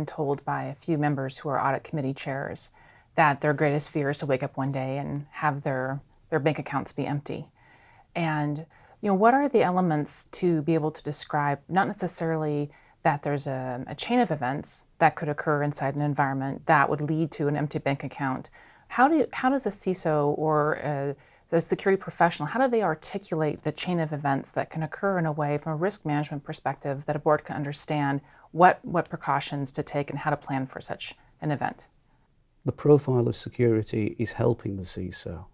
Told by a few members who are audit committee chairs that their greatest fear is to wake up one day and have their bank accounts be empty. And what are the elements to be able to describe, not necessarily that there's a chain of events that could occur inside an environment that would lead to an empty bank account. How does a CISO or the security professional, how do they articulate the chain of events that can occur in a way from a risk management perspective that a board can understand what precautions to take and how to plan for such an event? The profile of security is helping the CISO.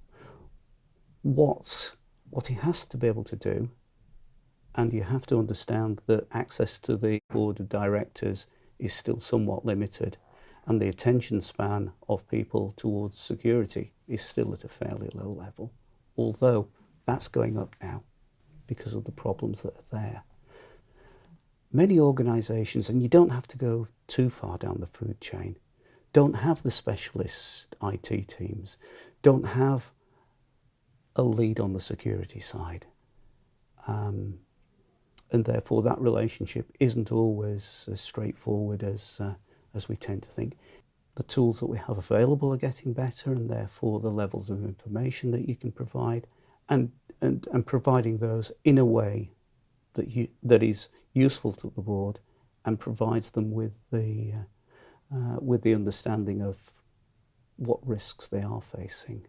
What he has to be able to do, and you have to understand that access to the board of directors is still somewhat limited, and the attention span of people towards security is still at a fairly low level, although that's going up now because of the problems that are there. Many organisations, and you don't have to go too far down the food chain, don't have the specialist IT teams, don't have a lead on the security side. And therefore that relationship isn't always as straightforward as we tend to think. The tools that we have available are getting better, and therefore the levels of information that you can provide, and providing those in a way that is useful to the board and provides them with the understanding of what risks they are facing.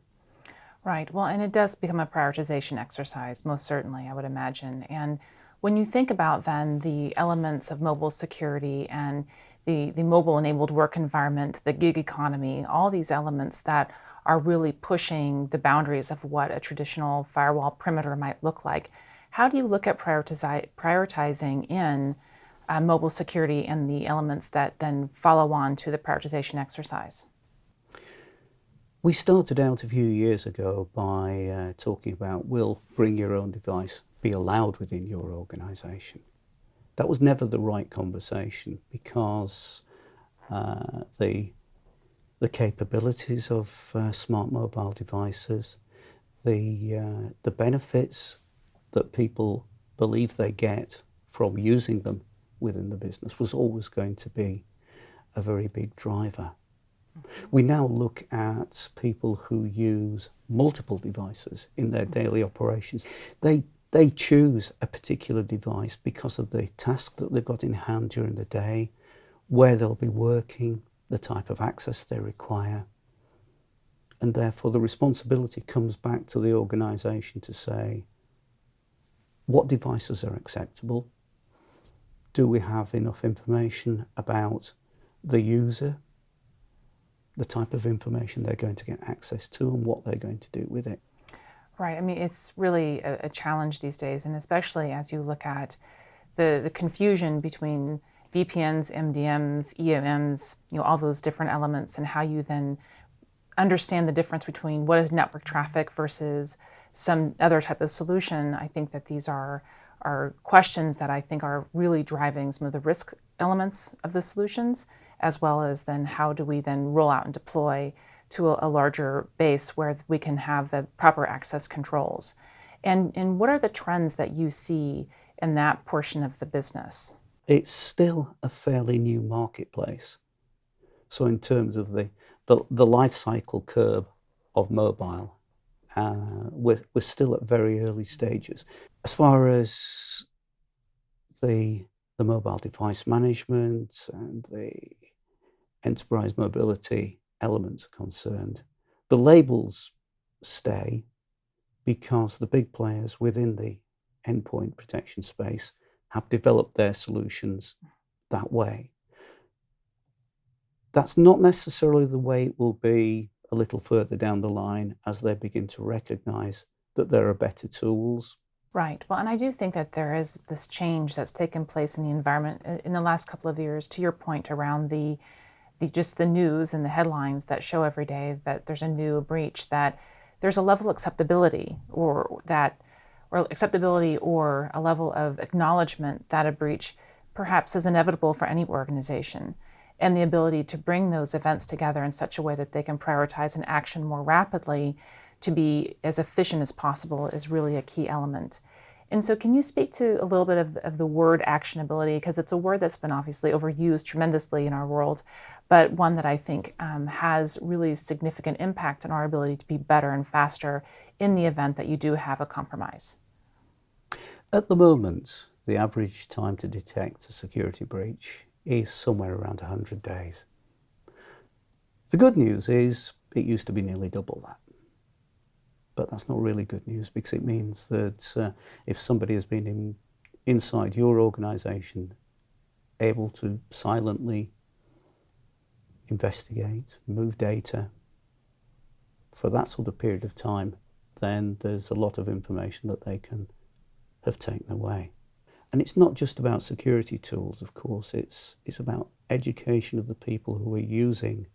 Right. Well, and it does become a prioritization exercise, most certainly, I would imagine. And when you think about then the elements of mobile security and the mobile-enabled work environment, the gig economy, all these elements that are really pushing the boundaries of what a traditional firewall perimeter might look like, how do you look at prioritizing in mobile security and the elements that then follow on to the prioritization exercise? We started out a few years ago by talking about, will bring your own device be allowed within your organisation? That was never the right conversation, because the capabilities of smart mobile devices, the benefits that people believe they get from using them within the business was always going to be a very big driver. We now look at people who use multiple devices in their daily operations. They choose a particular device because of the task that they've got in hand during the day, where they'll be working, the type of access they require. And therefore the responsibility comes back to the organisation to say, what devices are acceptable? Do we have enough information about the user, the type of information they're going to get access to, and what they're going to do with it? Right. I mean, it's really a challenge these days, and especially as you look at the confusion between VPNs, MDMs, EMMs, all those different elements, and how you then understand the difference between what is network traffic versus some other type of solution. I think that these are questions that I think are really driving some of the risk elements of the solutions, as well as then how do we then roll out and deploy to a larger base where we can have the proper access controls. And what are the trends that you see in that portion of the business? It's still a fairly new marketplace. So in terms of the life cycle curve of mobile, we're still at very early stages. As far as the mobile device management and the enterprise mobility elements are concerned, the labels stay because the big players within the endpoint protection space have developed their solutions that way. That's not necessarily the way it will be a little further down the line as they begin to recognise that there are better tools. Right. Well, and I do think that there is this change that's taken place in the environment in the last couple of years, to your point, around the just the news and the headlines that show every day that there's a new breach, that there's a level of acceptability or a level of acknowledgement that a breach perhaps is inevitable for any organization. and the ability to bring those events together in such a way that they can prioritize an action more rapidly to be as efficient as possible is really a key element. And so can you speak to a little bit of the word actionability, because it's a word that's been obviously overused tremendously in our world, but one that I think has really significant impact on our ability to be better and faster in the event that you do have a compromise? At the moment, the average time to detect a security breach is somewhere around 100 days. The good news is it used to be nearly double that. But that's not really good news, because it means that if somebody has been inside your organisation, able to silently investigate, move data for that sort of period of time, then there's a lot of information that they can have taken away. And it's not just about security tools, of course, it's about education of the people who are using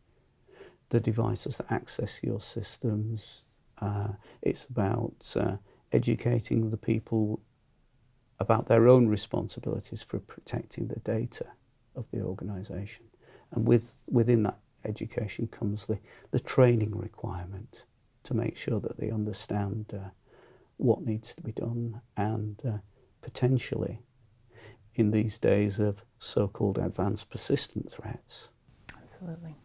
the devices that access your systems. It's about educating the people about their own responsibilities for protecting the data of the organisation. And within that education comes the training requirement to make sure that they understand what needs to be done, and potentially, in these days of so-called advanced persistent threats. Absolutely.